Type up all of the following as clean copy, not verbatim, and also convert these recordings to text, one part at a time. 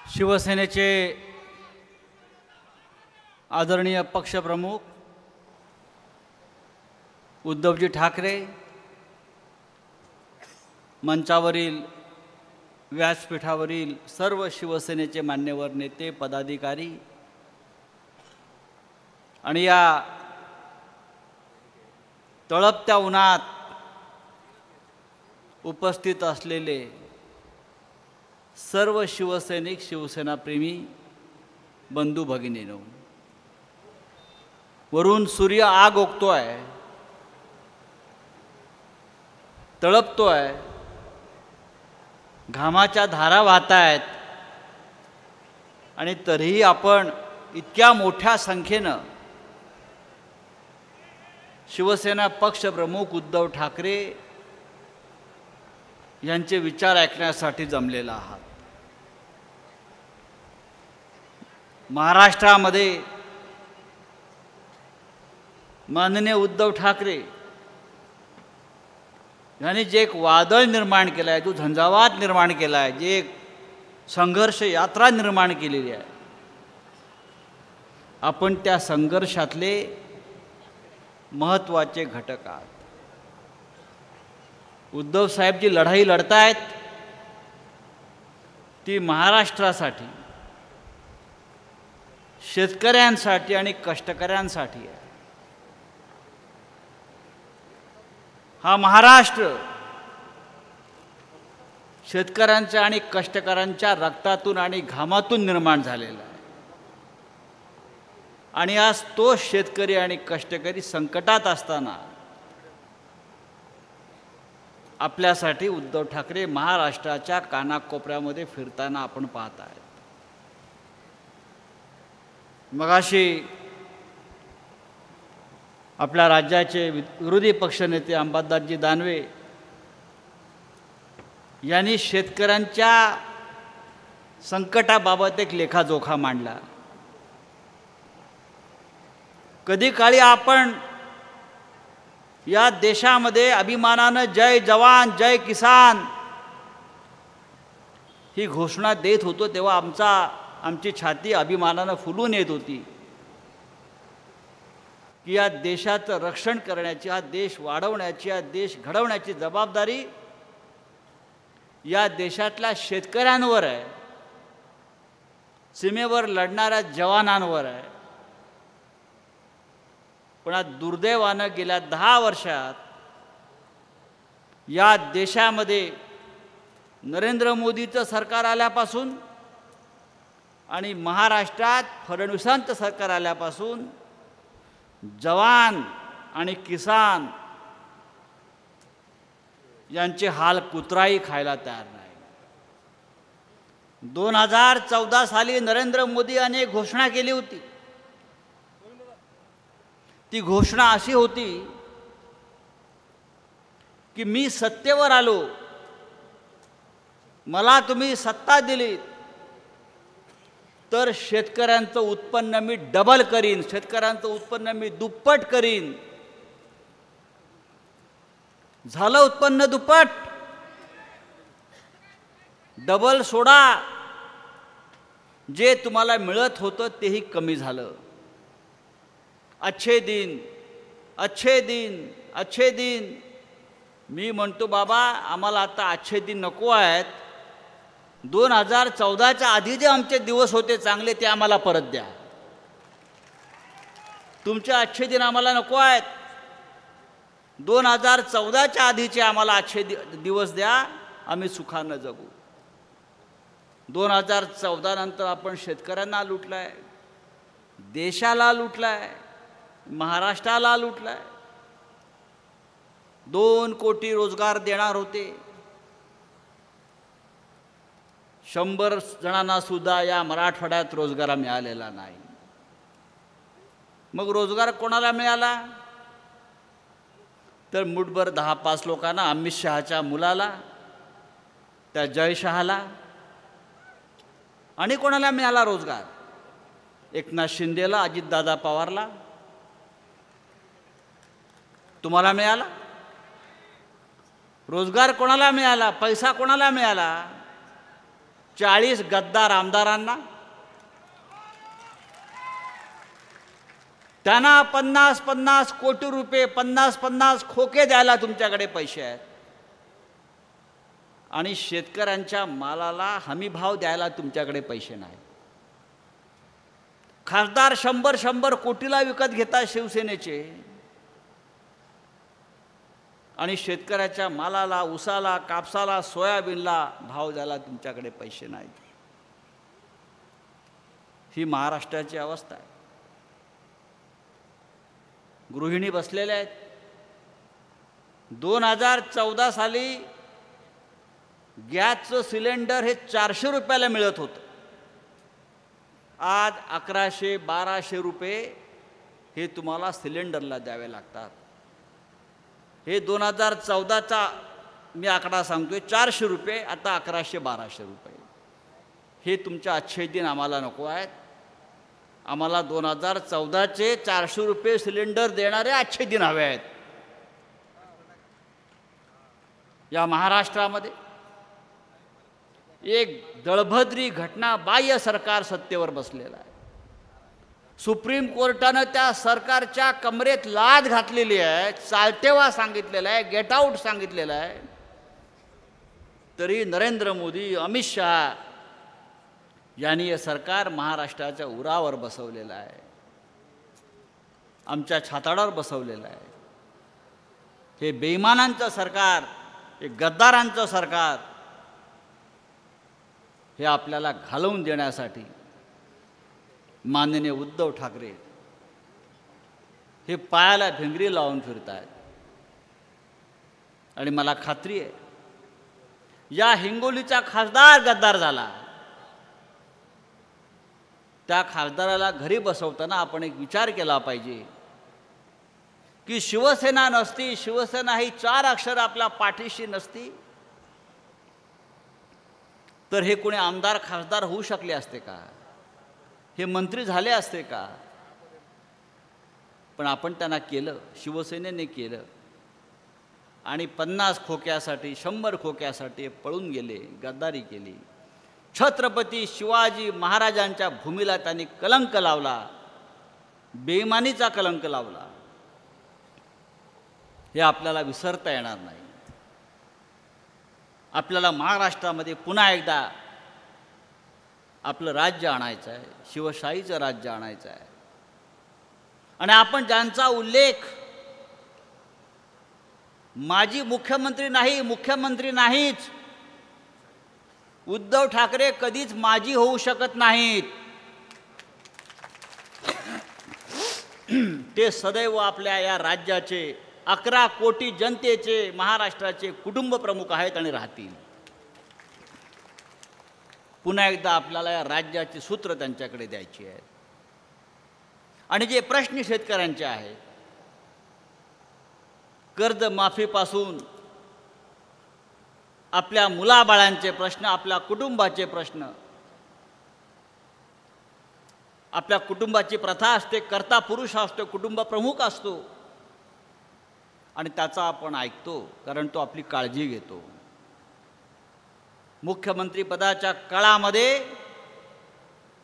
शिवसेनेचे आदरणीय पक्षप्रमुख उद्धवजी ठाकरे, मंचावरील व्यासपीठावरील सर्व शिवसेनेचे मान्यवर नेते पदाधिकारी आणि या तळपत्या उन्हात उपस्थित असलेले सर्व शिवसैनिक, शिवसेनाप्रेमी बंधू भगिनींनो, वरून सूर्य आग ओकतोय, तळपतोय, घामाच्या धारा वाहतायत आणि तरीही आपण इतक्या मोठ्या संख्येनं शिवसेना पक्षप्रमुख उद्धव ठाकरे यांचे विचार ऐकण्यासाठी जमलेला आहात। महाराष्ट्रामध्ये माननीय उद्धव ठाकरे यांनी जे एक वादळ निर्माण केलं आहे, जो झंझावात निर्माण केला आहे, जे एक संघर्ष यात्रा निर्माण केलेली आहे, आपण त्या संघर्षातले महत्त्वाचे घटक आहात। उद्धव साहेब जी लढाई लढतायत ती महाराष्ट्रासाठी, शेतकऱ्यांसाठी आणि कष्टकऱ्यांसाठी आहे। हा महाराष्ट्र शेतकऱ्यांच्या आणि कष्टकऱ्यांच्या रक्तातून आणि घामातून निर्माण झालेला आहे आणि आज तो शेतकरी आणि कष्टकरी संकटात असताना आपल्यासाठी उद्धव ठाकरे महाराष्ट्राच्या कानाकोपऱ्यामध्ये फिरताना आपण पाहत आहात। मगाशी आपल्या राज्याचे विरोधी पक्षनेते अंबादासजी दानवे यांनी शेतकऱ्यांच्या संकटाबाबत एक लेखाजोखा मांडला। कधी काळी आपण या देशामध्ये अभिमानानं जय जवान जय किसान ही घोषणा देत होतो तेव्हा आमची छाती अभिमानानं फुलून येत होती की या देशाचं रक्षण करण्याची, हा देश वाढवण्याची, हा देश घडवण्याची जबाबदारी या देशातल्या शेतकऱ्यांवर आहे, सीमेवर लढणाऱ्या जवानांवर आहे। पण आज दुर्दैवानं गेल्या 10 वर्षात या देशामध्ये नरेंद्र मोदीचं सरकार आल्यापासून आणि महाराष्ट्रात फडणवीसांचं सरकार आल्यापासून जवान आणि किसान यांचे हाल कुत्राही खायला तयार नाही। 2014 साली नरेंद्र मोदी यांनी एक घोषणा केली होती। ती घोषणा अशी होती की मी सत्तेवर आलो, मला तुम्ही सत्ता दिली तर शेतकऱ्यांचं उत्पन्न मी डबल करीन, शेतकऱ्यांचं उत्पन्न मी दुप्पट करीन। झालं उत्पन्न दुप्पट, डबल सोडा, जे तुम्हाला मिळत होतं तेही कमी झालं। अच्छे दिन, अच्छे दिन, अच्छे दिन। मी म्हणतो बाबा आम्हाला आता अच्छे दिन नको आहेत, 2014च्या आधी जे आमचे दिवस होते चांगले ते आम्हाला परत द्या। तुमचे अच्छे दिन आम्हाला नको आहेत, 2014च्या आधीचे आम्हाला अच्छे दिवस द्या, आम्ही सुखानं जगू। 2014 नंतर आपण शेतकऱ्यांना लुटलाय, देशाला लुटलाय, महाराष्ट्राला लुटलाय। 2 कोटी रोजगार देणार होते, 100 जणांना सुद्धा या मराठवाड्यात रोजगार मिळालेला नाही। मग रोजगार कोणाला मिळाला तर मुठभर 10-5 लोकांना, अमित शहाच्या मुलाला, त्या जयशहाला। आणि कोणाला मिळाला रोजगार? एकनाथ शिंदेला, अजितदादा पवारला। तुम्हाला मिळाला रोजगार? कोणाला मिळाला? पैसा कोणाला मिळाला? 40 गद्दार आमदारांना, त्यांना 50-50 कोटी रुपये, 50-50 खोके द्यायला तुमच्याकडे पैसे आहेत, आणि शेतकऱ्यांच्या मालाला हमीभाव द्यायला तुमच्याकडे पैसे नाहीत. खासदार 100-100 कोटीला विकत घेतात शिवसेनेचे, आणि शेतकऱ्याच्या मालाला, उसाला, कापसाला, सोयाबीनला भाव द्यायला तुमच्याकडे पैसे नाहीत. ही महाराष्ट्राची अवस्था आहे. गृहिणी बसलेल्या आहेत. 2014 साली गॅसचं सिलेंडर हे 400 रुपयाला मिळत होतं. आज 1100-1200 रुपये हे तुम्हाला सिलेंडरला द्यावे लागतात. हे 2014चा मी आकडा सांगतोय. 400 रुपये आता 1100-1200 रुपये. हे तुमचे अच्छे दिन आम्हाला नको आहेत. आम्हाला 2014चे 400 रुपये सिलेंडर देणारे अच्छे दिन हवे आहेत. या महाराष्ट्रामध्ये एक दळभद्री घटना, बाह्य सरकार सत्तेवर बसलेलं आहे. सुप्रीम कोर्टानं त्या सरकारच्या कमरेत लाद घातलेली आहे, चालतेवा सांगितलेलं आहे, गेट आऊट सांगितलेलं आहे. तरी नरेंद्र मोदी, अमित शहा यांनी हे सरकार महाराष्ट्राच्या उरावर बसवलेलं आहे, आमच्या छाताडावर बसवलेलं आहे. हे बेईमानांचं सरकार, हे गद्दारांचं सरकार, हे आपल्याला घालवून देण्यासाठी माननीय उद्धव ठाकरे हे पायाला भिंगरी लावून फिरत आहेत. आणि मला खात्री आहे, या हिंगोलीचा खासदार गद्दार झाला. त्या खासदाराला घरी बसवताना आपण एक विचार केला पाहिजे की शिवसेना नसती, शिवसेना ही 4 अक्षर आपल्या पाठीशी नसती, तर हे कोणी आमदार खासदार होऊ शकले असते का? हे मंत्री झाले असते का? पण आपण त्यांना केलं, शिवसेनेने केलं, आणि 50 खोक्यासाठी, 100 खोक्यासाठी पळून गेले, गद्दारी केली. छत्रपती शिवाजी महाराजांच्या भूमीला त्यांनी कलंक लावला, बेईमानीचा कलंक लावला. हे आपल्याला विसरता येणार नाही. आपल्याला महाराष्ट्रामध्ये पुन्हा एकदा आपलं राज्य आणायचं आहे, शिवशाहीचं राज्य आणायचं आहे. आणि आपण ज्यांचा उल्लेख माजी मुख्यमंत्री नाही, मुख्यमंत्री नाहीच, उद्धव ठाकरे कधीच माजी होऊ शकत नाहीत. ते सदैव आपल्या या राज्याचे, 11 कोटी जनतेचे, महाराष्ट्राचे कुटुंब प्रमुख आहेत आणि राहतील. पुन्हा एकदा आपल्याला या राज्याची सूत्र त्यांच्याकडे द्यायची आहेत. आणि जे प्रश्न शेतकऱ्यांचे आहेत, कर्जमाफीपासून आपल्या मुलाबाळांचे प्रश्न, आपल्या कुटुंबाचे प्रश्न, आपल्या कुटुंबाची प्रथा असते, कर्ता पुरुष असतो, कुटुंब प्रमुख असतो, आणि त्याचा आपण ऐकतो, कारण तो आपली काळजी घेतो. मुख्यमंत्रीपदाच्या काळामध्ये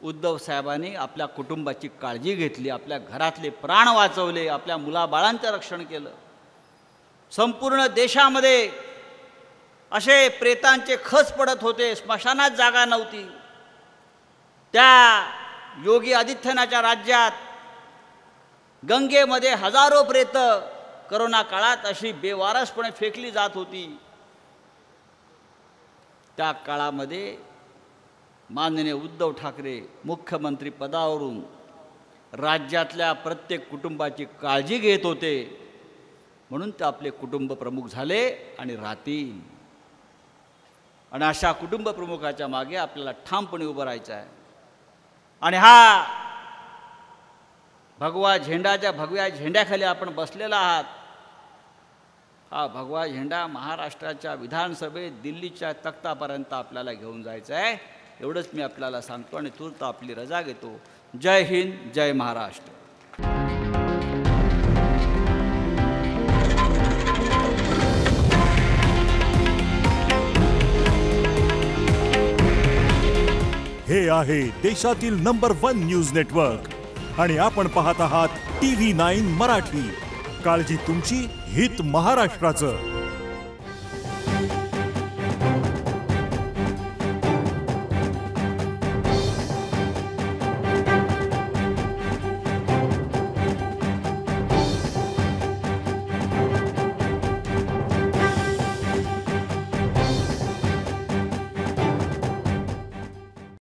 उद्धव साहेबांनी आपल्या कुटुंबाची काळजी घेतली, आपल्या घरातले प्राण वाचवले, आपल्या मुलाबाळांचं रक्षण केलं. संपूर्ण देशामध्ये असे प्रेतांचे खच पडत होते, स्मशानात जागा नव्हती. त्या योगी आदित्यनाथच्या राज्यात गंगेमध्ये हजारो प्रेत करोना काळात अशी बेवारसपणे फेकली जात होती. त्या काळामध्ये माननीय उद्धव ठाकरे मुख्यमंत्री पदावरून राज्यातल्या प्रत्येक कुटुंबाची काळजी घेत होते, म्हणून ते आपले कुटुंब प्रमुख झाले आणि राहतील. आणि अशा कुटुंब प्रमुखाच्या मागे आपल्याला ठामपणे उभं राहायचं आहे. आणि हा भगवा झेंडाच्या भगव्या झेंड्याखाली आपण बसलेला आहात. हा भगवा झेंडा महाराष्ट्राच्या विधानसभेत, दिल्लीच्या तख्तापर्यंत आपल्याला घेऊन जायचं आहे. एवढंच मी आपल्याला सांगतो आणि तूर्त आपली रजा घेतो. जय हिंद, जय महाराष्ट्र. हे आहे देशातील नंबर 1 न्यूज नेटवर्क आणि आपण पाहत आहात TV9 मराठी. काळजी तुमची, हित महाराष्ट्राचं.